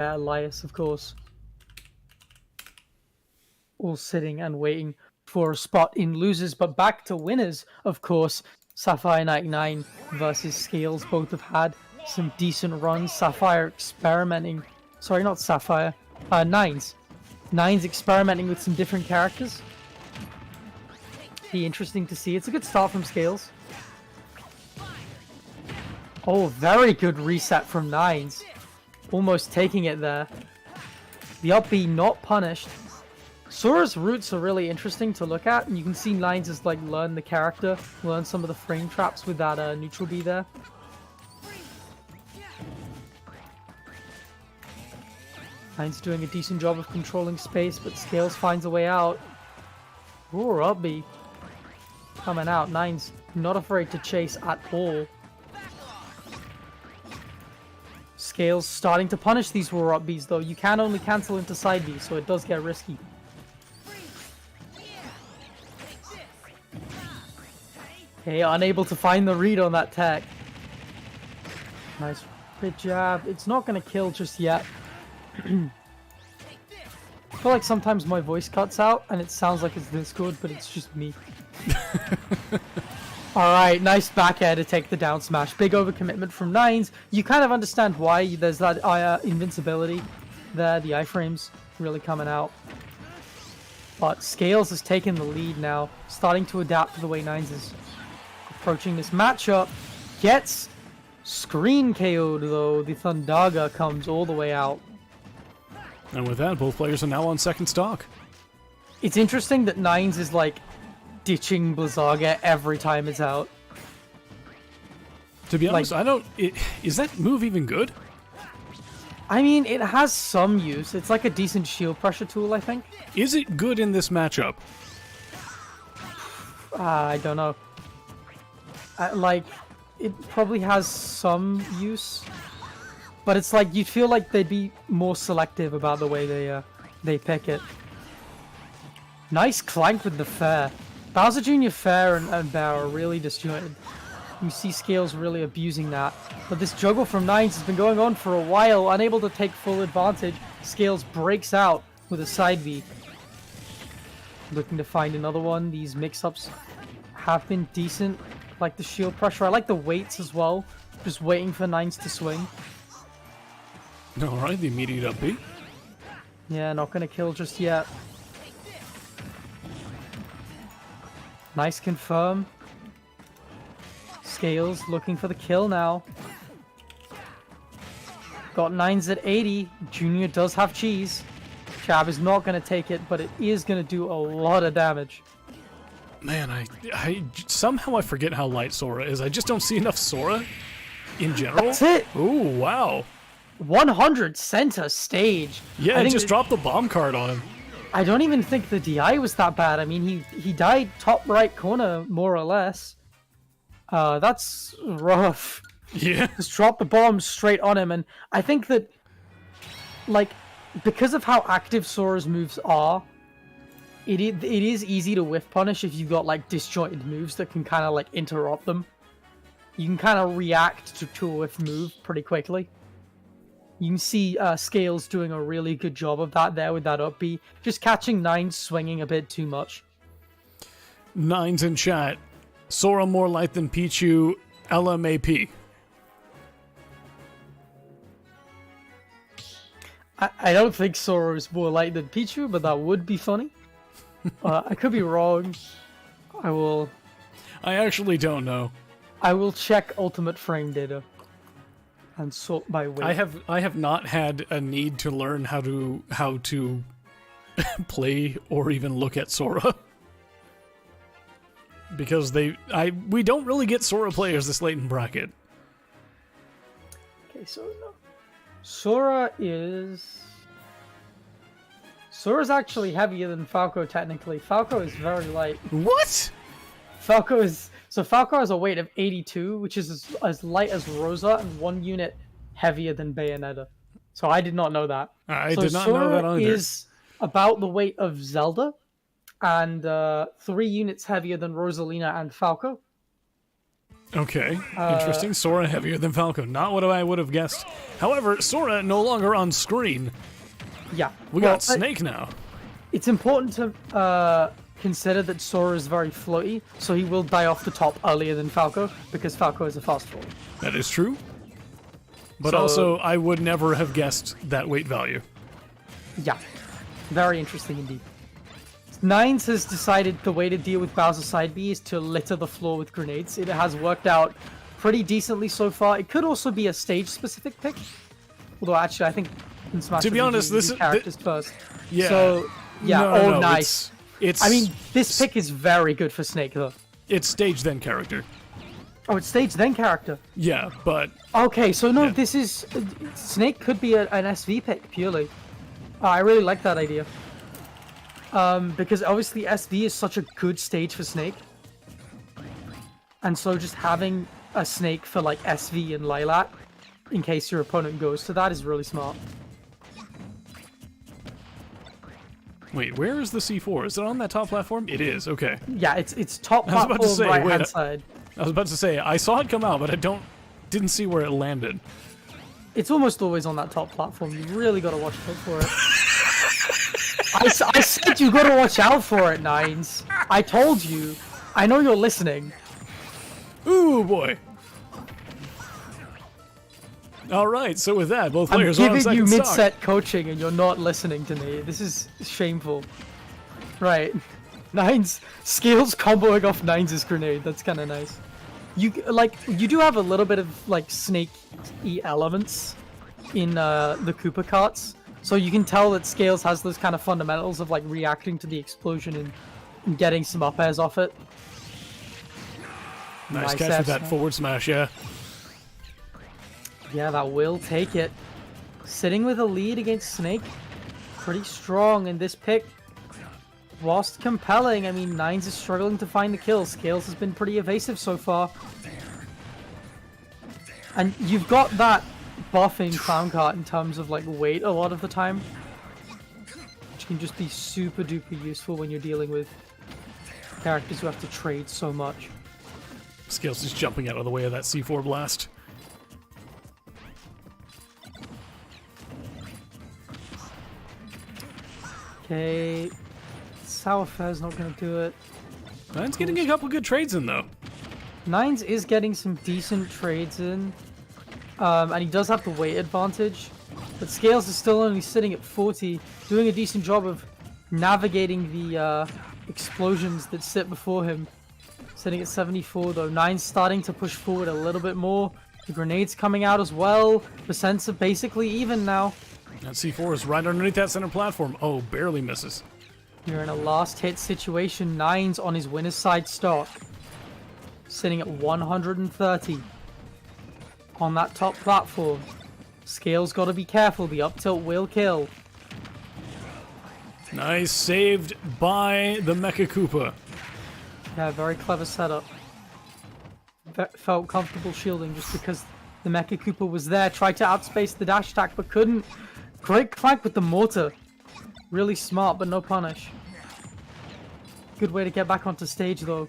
Elias, of course. All sitting and waiting for a spot in losers, but back to winners, of course. Sapphire99 versus Scalez both have had some decent runs. Sapphire experimenting. Sorry, not Sapphire. Nines. Nines experimenting with some different characters. Be interesting to see. It's a good start from Scalez. Oh, very good reset from Nines. Almost taking it there. The up B not punished. Sora's roots are really interesting to look at, and you can see Nines has like learn the character, learn some of the frame traps with that neutral B there. Nines doing a decent job of controlling space, but Scalez finds a way out. Ooh, up B coming out. Nines not afraid to chase at all. Scalez starting to punish these raw up Bs though. You can only cancel into side B, so it does get risky. Okay, unable to find the read on that tech. Nice bit jab. It's not going to kill just yet. I feel like sometimes my voice cuts out and it sounds like it's this good, but it's just me. Alright, nice back air to take the down smash. Big overcommitment from Nines. You kind of understand why there's that invincibility there. The iframes really coming out. But Scalez has taken the lead now. Starting to adapt to the way Nines is approaching this matchup. Gets screen KO'd though. The Thundaga comes all the way out. And with that, both players are now on second stock. It's interesting that Nines is like ditching Blizzaga every time it's out. To be honest, I don't... is that move even good? I mean, it has some use. It's like a decent shield pressure tool, I think. Is it good in this matchup? I don't know. Like, it probably has some use. But it's like, you'd feel like they'd be more selective about the way they pick it. Nice clank with the fair. Bowser Jr. Fair and Bear are really disjointed. You see Scalez really abusing that. But this juggle from Nines has been going on for a while, unable to take full advantage. Scalez breaks out with a side B. Looking to find another one. These mix-ups have been decent. Like the shield pressure. I like the weights as well. Just waiting for Nines to swing. Alright, the immediate up B. Yeah, not gonna kill just yet. Nice confirm. Scalez looking for the kill now. Got Nines at 80. Junior does have cheese. Jab is not going to take it, but it is going to do a lot of damage. Man, I somehow I forget how light Sora is. I just don't see enough Sora in general. That's it. Ooh, wow. 100 center stage. Yeah, just dropped the bomb card on him. I don't even think the DI was that bad. I mean, he died top right corner, more or less. That's rough. Yeah. Just dropped the bomb straight on him, and I think that, like, because of how active Sora's moves are, it is easy to whiff punish if you've got, like, disjointed moves that can kind of, like, interrupt them. You can kind of react to a whiff move pretty quickly. You can see Scalez doing a really good job of that there with that up B. Just catching Nines swinging a bit too much. Nines in chat. Sora more light than Pichu, LMAP. I don't think Sora is more light than Pichu, but that would be funny. I could be wrong. I actually don't know. I will check ultimate frame data and sort by weight. I have not had a need to learn how to play or even look at Sora. Because we don't really get Sora players this late in bracket. Okay, so no. Sora's actually heavier than Falco technically. Falco is very light. What? Falco has a weight of 82, which is as light as Rosa and 1 unit heavier than Bayonetta. So I did not know that. I did not know that either. Sora is about the weight of Zelda and 3 units heavier than Rosalina and Falco. Okay, interesting. Sora heavier than Falco. Not what I would have guessed. However, Sora no longer on screen. Yeah. We got Snake now. It's important to consider that Sora is very floaty, so he will die off the top earlier than Falco, because Falco is a fast fall. That is true. But So- also, I would never have guessed that weight value. Yeah. Very interesting indeed. Nines has decided the way to deal with Bowser's side B is to litter the floor with grenades. It has worked out pretty decently so far. It could also be a stage-specific pick. Although, actually, I think in Smash To be honest, this is characters first. Yeah. So, yeah, No, nice. It's. I mean, this pick is very good for Snake, though. It's stage then character. Oh, it's stage then character. Yeah, but Okay, so no, Yeah. this is... Snake could be an SV pick, purely. I really like that idea. Because obviously SV is such a good stage for Snake. And so just having a Snake for like SV and Lilac, in case your opponent goes to that, is really smart. wait, where is the C4? Is it on that top platform? It is. Okay. Yeah, it's top I was about to platform, say, right hand wait, side. I was about to say I saw it come out, but I didn't see where it landed. It's almost always on that top platform. You really gotta watch out for it. I said you gotta watch out for it, Nines. I told you. I know you're listening. Ooh boy. All right. So with that, both I'm players are on giving you second stock. mid-set coaching and you're not listening to me. This is shameful. Right. Nines. Scales comboing off Nines' grenade. That's kind of nice. You do have a little bit of like Snake-y elements in the Koopa carts. So you can tell that Scales has those kind of fundamentals of like reacting to the explosion and getting some up airs off it. Nice Nice catch with that F-smash. forward smash. Yeah. Yeah, that will take it. Sitting with a lead against Snake, pretty strong. And this pick, whilst compelling, I mean, Nines is struggling to find the kill. Scales has been pretty evasive so far. And you've got that buff in Clown Cart in terms of like weight a lot of the time, which can just be super duper useful when you're dealing with characters who have to trade so much. Scales just jumping out of the way of that C4 blast. Okay, Sour Fair's not gonna do it. Nine's getting a couple good trades in though. Nines is getting some decent trades in, and he does have the weight advantage, but Scales is still only sitting at 40, doing a decent job of navigating the explosions that sit before him. Sitting at 74 though. Nines starting to push forward a little bit more. The grenades coming out as well. The sense are basically even now. That C4 is right underneath that center platform. Oh, barely misses. You're in a last hit situation. Nines on his winner's side stock. Sitting at 130. On that top platform. Scales gotta be careful. The up tilt will kill. Nice, saved by the Mecha Koopa. Yeah, very clever setup. Felt comfortable shielding just because the Mecha Koopa was there. Tried to outspace the dash attack but couldn't. Great flank with the mortar. Really smart but no punish. Good way to get back onto stage though.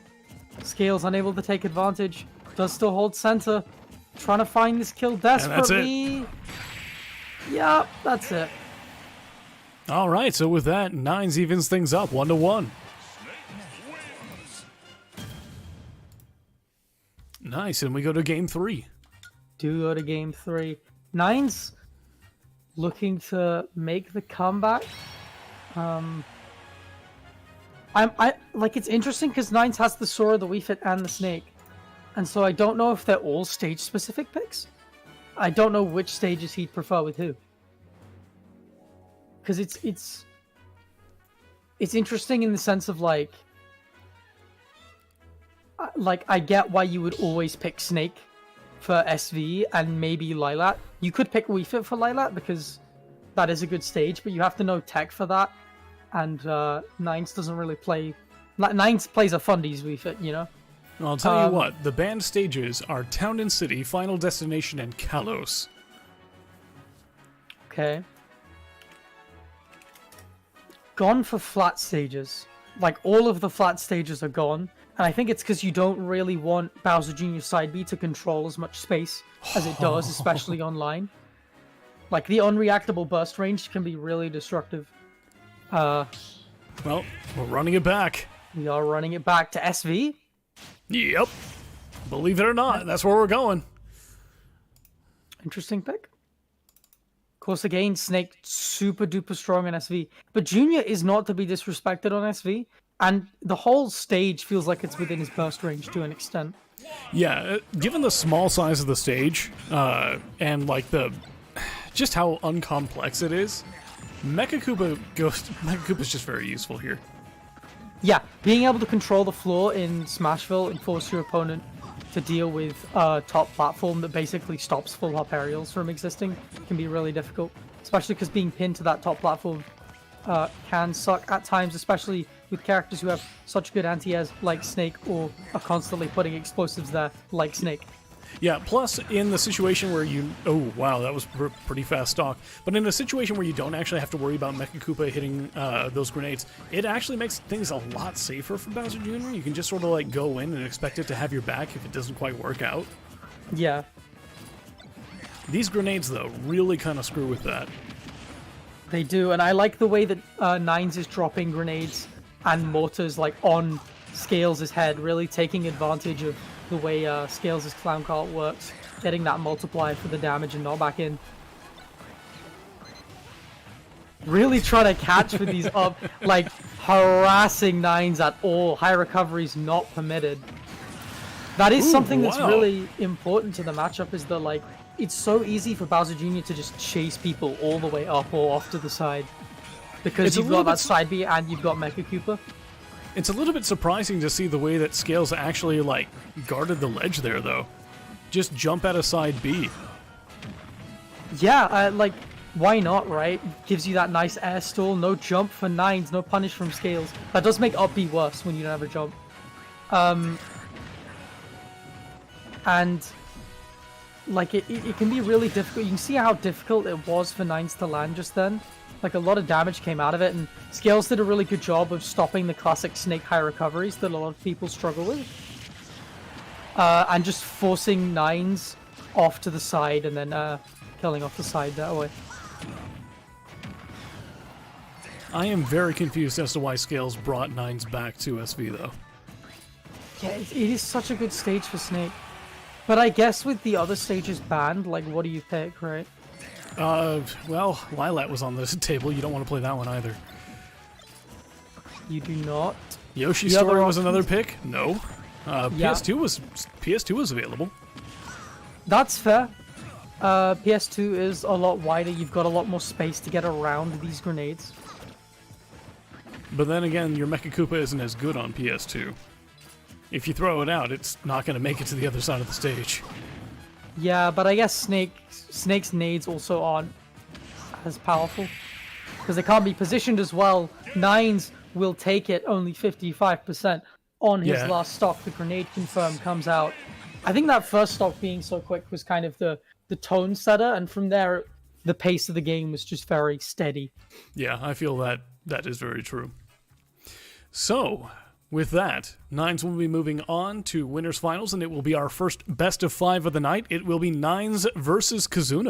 Scales unable to take advantage. Does still hold center. Trying to find this kill desperately. Yep, that's it. All right, so with that, Nines evens things up 1-1. Nice, and we go to game 3. Do go to game 3. Nines looking to make the comeback. I like it's interesting because Nines has the Sora, the Wii Fit, and the Snake, and so I don't know if they're all stage specific picks. I don't know which stages he'd prefer with who. Because it's interesting in the sense of like I get why you would always pick Snake for SV and maybe Lilac. You could pick Wii Fit for Lilac because that is a good stage, but you have to know tech for that. And Nines doesn't really play. Nines plays a fundies Wii Fit, you know. I'll tell you what, the banned stages are Town and City, Final Destination, and Kalos. Okay. Gone for flat stages. like all of the flat stages are gone, and I think it's because you don't really want Bowser Jr. Side B to control as much space as it does, especially online. Like the unreactable burst range can be really destructive. Well, we're running it back. We are running it back to SV. Yep. Believe it or not, that's where we're going. Interesting pick. Of course, again, Snake super duper strong in SV, but Junior is not to be disrespected on SV, and the whole stage feels like it's within his burst range to an extent. Yeah, given the small size of the stage, and like just how uncomplex it is, Mecha Koopa's just very useful here. Yeah, being able to control the floor in Smashville and force your opponent to deal with a top platform that basically stops full hop aerials from existing can be really difficult, especially because being pinned to that top platform can suck at times, especially with characters who have such good anti-airs like Snake or are constantly putting explosives there like Snake. Yeah, plus in the situation where you... Oh, wow, that was pretty fast stock. But in a situation where you don't actually have to worry about Mecha Koopa hitting those grenades, it actually makes things a lot safer for Bowser Jr. You can just sort of like go in and expect it to have your back if it doesn't quite work out. Yeah. These grenades, though, really kind of screw with that. They do, and I like the way that Nines is dropping grenades and mortars like on Scalez' head, really taking advantage of the way Scalez' clown cart works, getting that multiplier for the damage and knockback in. Really trying to catch with these up, like harassing Nines at all. High recoveries not permitted. That is something that's really important to the matchup, is that like it's so easy for Bowser Jr. to just chase people all the way up or off to the side. Because you've got that side B and you've got Mecha Koopa. It's a little bit surprising to see the way that Scalez actually, like, guarded the ledge there, though. Just jump at a side B. Yeah, like, why not, right? Gives you that nice air stall, no jump for Nines, no punish from Scalez. That does make up B worse when you don't have a jump. And, like, it can be really difficult. You can see how difficult it was for Nines to land just then. Like, a lot of damage came out of it, and Scalez did a really good job of stopping the classic Snake high recoveries that a lot of people struggle with. And just forcing Nines off to the side, and then killing off the side that way. I am very confused as to why Scalez brought Nines back to SV, though. Yeah, it is such a good stage for Snake. But I guess with the other stages banned, like, what do you pick, right? Well, Lilat was on the table. You don't want to play that one either. You do not. Yoshi's Story was another pick? No. PS2 was available. That's fair. PS2 is a lot wider. You've got a lot more space to get around these grenades. But then again, your Mecha Koopa isn't as good on PS2. If you throw it out, it's not going to make it to the other side of the stage. Yeah, but I guess Snake's nades also aren't as powerful, because they can't be positioned as well. Nines will take it only 55% on his last stock. The grenade confirm comes out. I think that first stock being so quick was kind of the tone setter, and from there, the pace of the game was just very steady. Yeah, I feel that is very true. So, with that, Nines will be moving on to Winners Finals, and it will be our first best of 5 of the night. It will be Nines versus Kazuna.